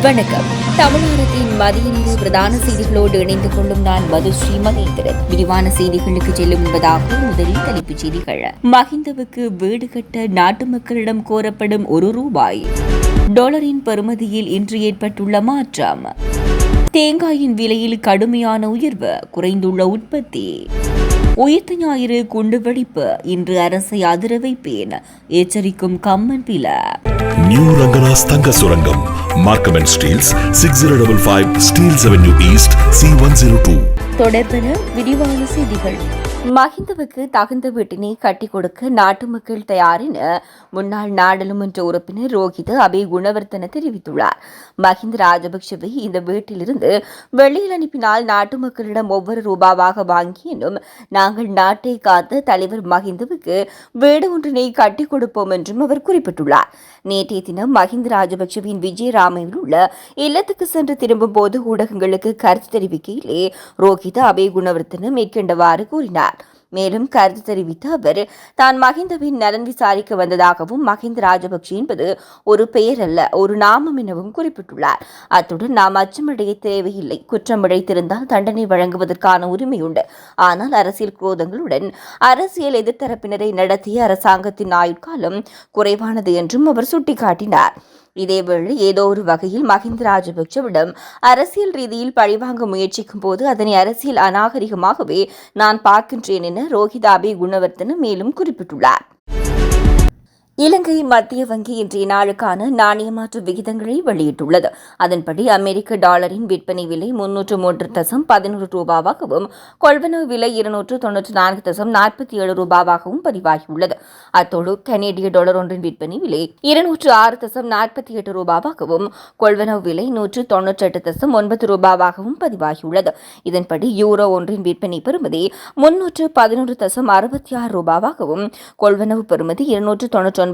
வணக்கம். தமிழகத்தின் மதிய நேர பிரதான செய்திகளோடு இணைந்து கொள்ளும் நான் மதுஸ்ரீ மகேந்திரன். விரிவான செய்திகளுக்கு செல்லும் முன்பதாக முதலில் தலைப்புச் செய்திகள். மஹிந்தவுக்கு வீடு கட்ட நாட்டு மக்களிடம் கோரப்படும் ₹1 டாலரின் பெறுமதியில் இன்று ஏற்பட்டுள்ள மாற்றம். தேங்காயின் விலையில் கடுமையான உயர்வு, குறைந்துள்ள உற்பத்தி. உயிர்த்த ஞாயிறு குண்டுவெடிப்பு, இன்று அரசை அதிர வைப்பேன், எச்சரிக்கும் கம்மன் பில. நியூ ரங்கனாஸ் தங்க சுரங்கம், Markham and Steeles, 6055 Steeles Avenue East, C102. தொடர்பென விரிவான செய்திகள். மஹிந்தவுக்கு தகுந்த வீட்டினை கட்டிக் கொடுக்க நாட்டு மக்கள் தயார் என முன்னாள் நாடாளுமன்ற உறுப்பினர் ரோஹித அபேகுணவர்தன தெரிவித்துள்ளார். மஹிந்த ராஜபக்சவை இந்த வீட்டிலிருந்து வெளியில் அனுப்பினால் நாட்டு மக்களிடம் ஒவ்வொரு ரூபாவாக வாங்கியும் நாங்கள் நாட்டை காத்த தலைவர் மஹிந்தவுக்கு வீடு ஒன்றினை கட்டிக் கொடுப்போம் என்றும் அவர் குறிப்பிட்டுள்ளார். நேற்றைய தினம் மஹிந்த ராஜபக்சவின் விஜயராமையில் உள்ள இல்லத்துக்கு சென்று திரும்பும் போது ஊடகங்களுக்கு கருத்து தெரிவிக்கையிலே ரோஹித அபேகுணவர்தன மேற்கண்டவாறு கூறினார். மேலும் கருத்து தெரிவித்த அவர் தான் மஹிந்தவின் நலன் விசாரிக்க வந்ததாகவும் மஹிந்த ராஜபக்சே என்பது ஒரு பெயர் அல்ல, ஒரு நாமம் எனவும் குறிப்பிட்டுள்ளார். அத்துடன் நாம் அச்சமடைய தேவையில்லை, குற்றம் இழைத்திருந்தால் தண்டனை வழங்குவதற்கான உரிமை உண்டு. ஆனால் அரசியல் குரோதங்களுடன் அரசியல் எதிர்த்தரப்பினரை நடத்திய அரசாங்கத்தின் ஆயுட்காலம் குறைவானது என்றும் அவர் சுட்டிக்காட்டினார். இதேவேளை ஏதோ ஒரு வகையில் மஹிந்த ராஜபக்சவிடம் அரசியல் ரீதியில் பழிவாங்க முயற்சிக்கும் போது அதனை அரசியல் அநாகரிகமாகவே நான் பார்க்கின்றேன் என ரோஹித அபேகுணவர்தன மேலும் குறிப்பிட்டுள்ளார். இலங்கை மத்திய வங்கி இன்றைய நாளுக்கான நாணய மாற்று விகிதங்களை வெளியிட்டுள்ளது. அதன்படி அமெரிக்க டாலரின் விற்பனை விலை 303.11 ரூபாவாகவும் கொள்வனவு விலை 294.47 ரூபாவாகவும் பதிவாகியுள்ளது. அத்தோடு கனேடிய டாலர் ஒன்றின் விற்பனை விலை 206.48 ரூபாவாகவும் கொள்வனவு விலை 198.9 ரூபாவாகவும் பதிவாகியுள்ளது. இதன்படி யூரோ ஒன்றின் விற்பனை பெறுமதி 311.66 ரூபாவாகவும் கொள்வனவு பெறுமதி 299.24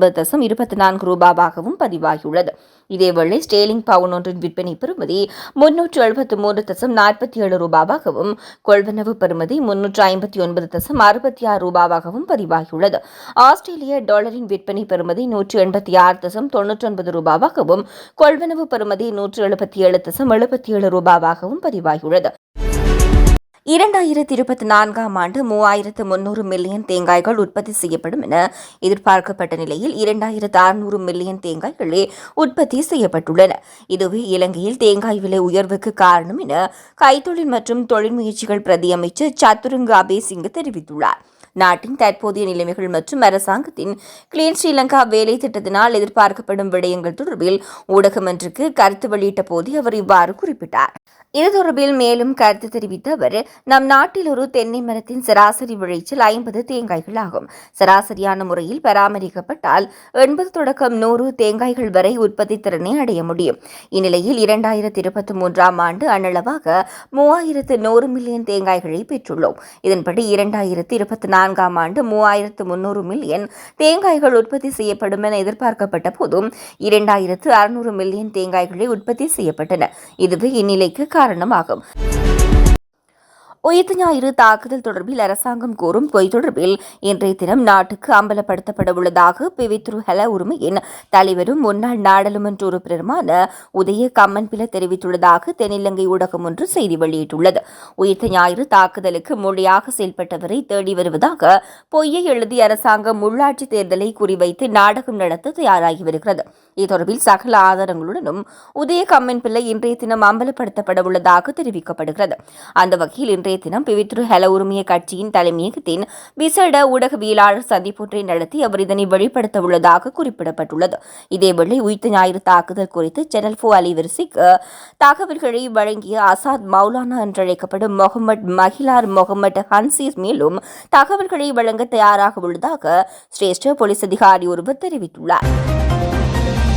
ரூபாவாகவும் பதிவாகியுள்ளது. இதேவேளை ஸ்டேலிங் பவுன் ஒன்றின் விற்பனை பெறுமதி 373.47 ரூபாவாகவும் கொள்வனவு பெறுமதி 359.66 ரூபாவாகவும் பதிவாகியுள்ளது. ஆஸ்திரேலிய டாலரின் விற்பனை பெறுமதி 186.99 ரூபாவாகவும் கொள்வனவு பெறுமதி 177.77 ரூபாவாகவும் பதிவாகியுள்ளது. 2024ஆம் ஆண்டு 3300 மில்லியன் தேங்காய்கள் உற்பத்தி செய்யப்படும் என எதிர்பார்க்கப்பட்ட நிலையில் 2600 மில்லியன் தேங்காய்களே உற்பத்தி செய்யப்பட்டுள்ளன. இதுவே இலங்கையில் தேங்காய் விலை உயர்வுக்கு காரணம் என கைத்தொழில் மற்றும் தொழில் முயற்சிகள் பிரதி அமைச்சர் சத்துருங்க அபேசிங்க தெரிவித்துள்ளார். நாட்டின் தற்போதைய நிலைமைகள் மற்றும் அரசாங்கத்தின் கிளீன் ஸ்ரீலங்கா வேலை திட்டத்தினால் எதிர்பார்க்கப்படும் விடயங்கள் தொடர்பில் ஊடகம் ஒன்றுக்கு கருத்து வெளியிட்ட போது அவர் இவ்வாறு குறிப்பிட்டார். இது தொடர்பில் மேலும் கருத்து தெரிவித்த அவர், நம் நாட்டில் ஒரு தென்னை மரத்தின் சராசரி விளைச்சல் 50 தேங்காய்கள் ஆகும். சராசரியான முறையில் பராமரிக்கப்பட்டால் 80 தொடக்கம் 100 தேங்காய்கள் வரை உற்பத்தி திறனை அடைய முடியும். இந்நிலையில் 2023ஆம் ஆண்டு அண்ணளவாக 3100 மில்லியன் தேங்காய்களை பெற்றுள்ளோம். இதன்படி 2024ஆம் ஆண்டு 3300 மில்லியன் தேங்காய்கள் உற்பத்தி செய்யப்படும் என எதிர்பார்க்கப்பட்ட போதும் 2600 மில்லியன் தேங்காய்களை உற்பத்தி செய்யப்பட்டன. இதுவே இந்நிலைக்கு காரணமாகும். உயிர்த்த ஞாயிறு தாக்குதல் தொடர்பில் அரசாங்கம் கூறும் பொய் தொடர்பில் இன்றைய தினம் நாட்டுக்கு அம்பலப்படுத்தப்பட உள்ளதாக பிவித்ரு ஹெல உரிமையின் தலைவரும் முன்னாள் நாடாளுமன்ற உறுப்பினருமான உதய கம்மன்பில தெரிவித்துள்ளதாக தென்னிலங்கை ஊடகம் ஒன்று செய்தி வெளியிட்டுள்ளது. உயிர்த்த ஞாயிறு தாக்குதலுக்கு மொழியாக செயல்பட்டவரை தேடி வருவதாக பொய்யை எழுதி அரசாங்கம் உள்ளாட்சி தேர்தலை குறிவைத்து நாடகம் நடத்த தயாராகி வருகிறது. இது தொடர்பில் சகல ஆதாரங்களுடனும் உதய கம்மன்பிள்ளை இன்றைய தினம் அம்பலப்படுத்தப்பட உள்ளதாக தெரிவிக்கப்படுகிறது. அந்த வகையில் இன்றைய தினம் பிவித்ரு ஹெல உரிமைய கட்சியின் தலைமையகத்தின் விசேட ஊடகவியலாளர் சந்திப்பொன்றை நடத்தி அவர் இதனை வெளிப்படுத்த உள்ளதாக குறிப்பிடப்பட்டுள்ளது. இதேவேளை உயிர்த்த ஞாயிறு தாக்குதல் குறித்து சேனல் 4 அலைவரிசைக்கு தகவல்களை வழங்கிய அசாத் மௌலானா என்றழைக்கப்படும் முகமது மஹிலார் முகமது ஹன்சீஸ் மேலும் தகவல்களை வழங்க தயாராக உள்ளதாக சிரேஷ்ட போலீஸ் அதிகாரி ஒருவர் தெரிவித்துள்ளார்.